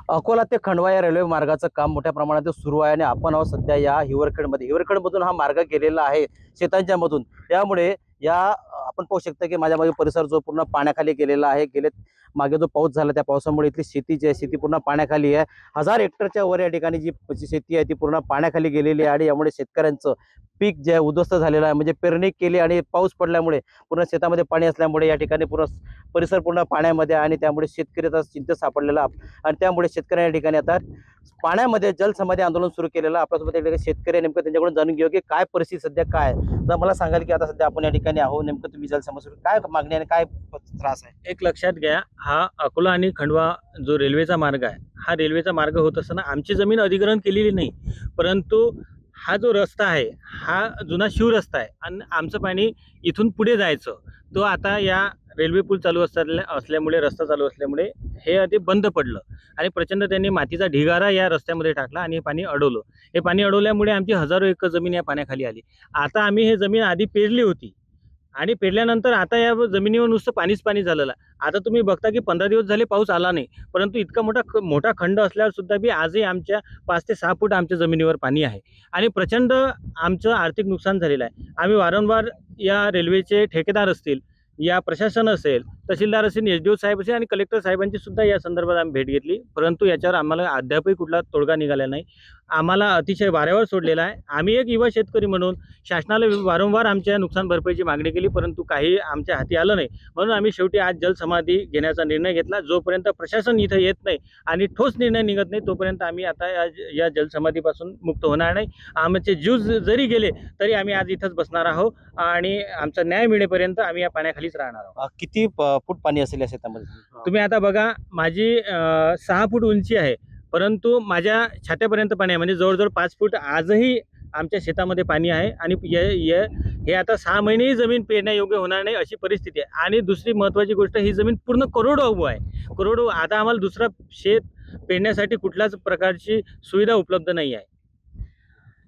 अकोला ते खंडवा या रेल्वे मार्गाचं काम मोठ्या प्रमाणात सुरू आहे आणि आपण आहोत सध्या या हिवरखेडमधून हा मार्ग गेलेला आहे शेतांच्या मधून. त्यामुळे या आपण पाहू शकता की माझ्या मागे परिसर जो पूर्ण पाण्याखाली गेलेला आहे. मागे जो पाऊस झाला त्या पावसामुळे इथली शेती जी आहे शेती पूर्ण पाण्याखाली आहे. 1000 हेक्टरच्या वर या ठिकाणी जी शेती आहे ती पूर्ण पाण्याखाली गेलेली आहे आणि यामुळे शेतकऱ्यांचं पीक जे आहे उद्ध्वस्त झालेलं आहे. म्हणजे पेरणी केली आणि पाऊस पडल्यामुळे पूर्ण शेतामध्ये पाणी असल्यामुळे या ठिकाणी पूर्ण परिसर पूर्ण पाण्यामध्ये आणि त्यामुळे शेतकरी आता चिंतेत सापडलेला आणि त्यामुळे शेतकऱ्यांनी या ठिकाणी आता पाण्यामध्ये जलसमाधी आंदोलन सुरू केलेलं. आपल्यासोबत या ठिकाणी शेतकरी नेमकं त्यांच्याकडून जाणून घेऊ की काय परिस्थिती सध्या काय. तर मला सांगाल की आता सध्या आपण या ठिकाणी आहो, नेमकं तुम्ही जलसमस्या काय मागणी आणि काय त्रास आहे. एक लक्षात घ्या, हा अकोला आणि खंडवा जो रेल्वेचा मार्ग आहे, हा रेल्वेचा मार्ग होत असताना आमची जमीन अधिग्रहण केलेली नाही, परंतु हा जो रस्ता आहे हा जुना शिवरस्ता आहे आणि आमचं पाणी इथून पुढे जायचं तो आता या रेल्वे पूल चालू असल्यामुळे रस्ता चालू असल्यामुळे हे आधी बंद पडलं आणि प्रचंड त्यांनी मातीचा ढिगारा या रस्त्यामध्ये टाकला आणि हे पाणी अडवलं. हे पाणी अडवल्यामुळे आमची हजारो एकर जमीन या पाण्याखाली आली. आता आम्ही हे जमीन आधी पेरली होती आणि पेरल्यानंतर आता या जमिनीवर नुसतं पाणीच पाणी झालेलं. आता तुम्ही बघता की 15 दिवस झाले पाऊस आला नाही, परंतु इतका मोठा खंड असल्यावर सुद्धा बी आजही आमच्या 5 ते 6 फूट आमच्या जमिनीवर पाणी आहे आणि प्रचंड आमचं आर्थिक नुकसान झालेलं आहे. आम्ही वारंवार या रेल्वेचे ठेकेदार असतील, या प्रशासन असेल, तहसीलदार असेल, एसडीओ साहेब असेल आणि कलेक्टर साहेबांची सुद्धा या संदर्भात आम्ही भेट घेतली, परंतु याच्यावर आम्हाला अद्यापही कुठला तोडगा निघाला नाही. आम्हाला अतिशय वाऱ्यावर सोडलेला आहे. आम्ही एक युवा शेतकरी म्हणून शासनाला वारंवार आमच्या नुकसान भरपाईची मागणी केली, परंतु काही आमच्या हाती आलं नाही. म्हणून आम्ही शेवटी आज जलसमाधी घेण्याचा निर्णय घेतला. जोपर्यंत प्रशासन इथं येत नाही आणि ठोस निर्णय निघत नाही तोपर्यंत आम्ही आता या जलसमाधीपासून मुक्त होणार नाही. आमचे जीव जरी गेले तरी आम्ही आज इथंच बसणार आहोत आणि आमचा न्याय मिळेपर्यंत आम्ही या पाण्याखालीच राहणार आहोत. किती फूट पाणी असेल या शेतामध्ये. तुम्ही आता बघा, माझी 6 फूट उंची आहे, परंतु माझ्या छात्यापर्यंत पाणी आहे. म्हणजे जवळजवळ 5 फूट आजही आमच्या शेतामध्ये पाणी आहे आणि हे आता 6 महिनेही जमीन पेरण्यायोग्य होणार नाही अशी परिस्थिती आहे. आणि दुसरी महत्त्वाची गोष्ट, ही जमीन पूर्ण करोडो उभं आहे. करोडो. आता आम्हाला दुसरा शेत पेरण्यासाठी कुठल्याच प्रकारची सुविधा उपलब्ध नाही आहे.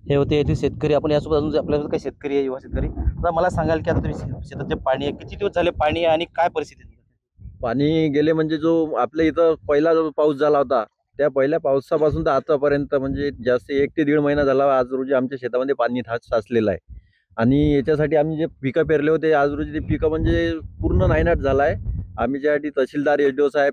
हे होते येथील शेतकरी. आपण यासोबत अजून आपल्यासोबत काही शेतकरी आहे, युवा शेतकरी. आता मला सांगाल की आता तुम्ही शेतात जे पाणी आहे किती दिवस झाले पाणी आहे आणि काय परिस्थिती आहे. पाणी गेले म्हणजे जो आपल्या इथं पहिला जो पाऊस झाला होता त्या पहिल्या पावसापासून तर आतापर्यंत म्हणजे जास्त 1 ते 1.5 महिना झाला. आज रोजी आमच्या शेतामध्ये पाणी साचलेलं आहे आणि याच्यासाठी आम्ही जे पिकं पेरले होते आज रोजी ते पिकं म्हणजे पूर्ण नायनाट झाला आहे. आम्ही ज्यासाठी तहसीलदार, एसडीओ साहेब,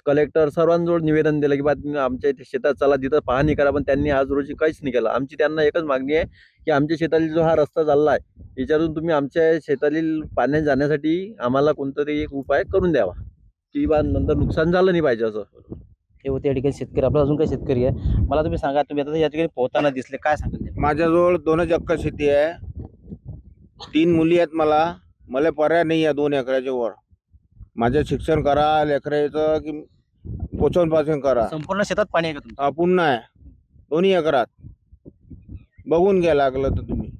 कलेक्टर सर्वांजवळ निवेदन दिलं की बा आमच्या इथे शेतात चला, तिथं पाहणी करा, पण त्यांनी आज रोजी काहीच नाही केलं. आमची त्यांना एकच मागणी आहे की आमच्या शेतातील जो हा रस्ता चालला आहे याच्यातून तुम्ही आमच्या शेतातील पाण्यात जाण्यासाठी आम्हाला कोणतरी एक उपाय करून द्यावा की बा नंतर नुकसान झालं नाही पाहिजे असं. हे होते या ठिकाणी शेतकरी. आपला अजून काही शेतकरी आहे. मला तुम्ही सांगा, तुम्ही आता या ठिकाणी पोहताना दिसले, काय सांगाल. माझ्याजवळ 2 एकर शेती आहे. 3 मुली आहेत. मला पर्याय नाही आहे 2 एकराच्या वर. माझं शिक्षण करा, लेकराचं की पोषण पासून करा. संपूर्ण शेतात पाणी आहे का तुमचं. पुन्हा आहे 2 एकरात. बघून घ्या लागलं तर तुम्ही.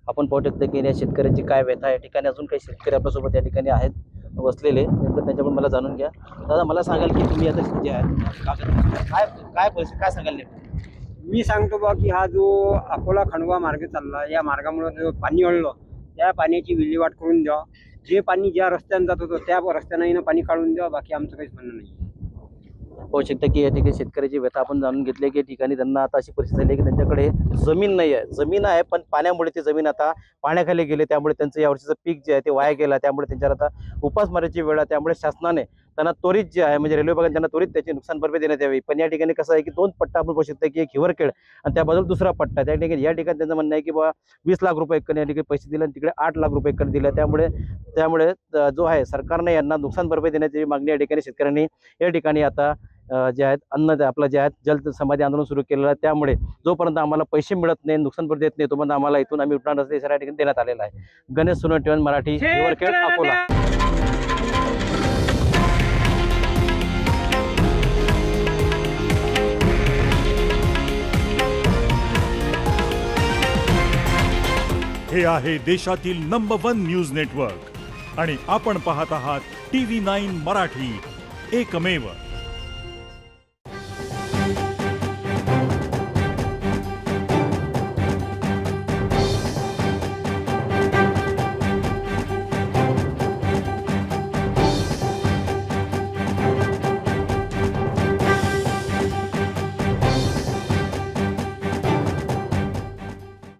आपण पाहू शकतो की या शेतकऱ्यांची काय व्यथा आहे. या ठिकाणी अजून काही शेतकरी आपल्यासोबत या ठिकाणी आहेत बसलेले, नेमकं त्यांच्याकडून मला जाणून घ्या. दादा, मला सांगाल की तुम्ही आता जे आहेत काय परिस्थिती काय सांगाल. मी सांगतो बा की हा जो अकोला खंडवा मार्ग चालला, या मार्गामुळे जो पाणी अडलं त्या पाण्याची विल्हेवाट करून द्या. जे पाणी ज्या रस्त्याने जात होतं त्या रस्त्यानं पाणी काढून द्या. बाकी आमचं काहीच म्हणणं नाही. पाहू शकता की या ठिकाणी शेतकऱ्याची व्यथा आपण जाणून घेतली की या ठिकाणी त्यांना आता अशी परिस्थिती झाली की त्यांच्याकडे जमीन नाही आहे. जमीन आहे पण पाण्यामुळे ती जमीन आता पाण्याखाली गेली. त्यामुळे त्यांचं यावर्षीचं पीक जे आहे ते वाया गेलं. त्यामुळे त्यांच्यावर आता उपासमारीची वेळ आहे. त्यामुळे शासनाने त्यांना त्वरित जे आहे म्हणजे रेल्वे विभागाने त्यांना त्वरित त्याची नुकसान भरपाई देण्यात यावी. पण या ठिकाणी कसं आहे की 2 पट्टा आपण पाहू शकतो की एक हिवरखेड आणि त्या बाजूला दुसरा पट्टा. त्या ठिकाणी या ठिकाणी त्यांचं म्हणणं आहे की बाबा 20 लाख रुपये एकरने या ठिकाणी पैसे दिले आणि तिकडे 8 लाख रुपये एकरने दिले. त्यामुळे जो आहे सरकारने यांना नुकसान भरपाई देण्याची मागणी या ठिकाणी शेतकऱ्यांनी या ठिकाणी आता जे आहेत आपलं जे आहेत जल समाधी आंदोलन सुरू केलेलं आहे. त्यामुळे जोपर्यंत आम्हाला पैसे मिळत नाही, नुकसान भरपाई देत नाही, तोपर्यंत आम्हाला इथून आम्ही उठणार नसले या ठिकाणी देण्यात आलेला आहे. गणेश सोनवणे, मराठी, हिवरखेड, अकोला. हे आहे देशातील नंबर 1 न्यूज नेटवर्क आणि आपण पाहत आहात TV9 मराठी, एकमेव.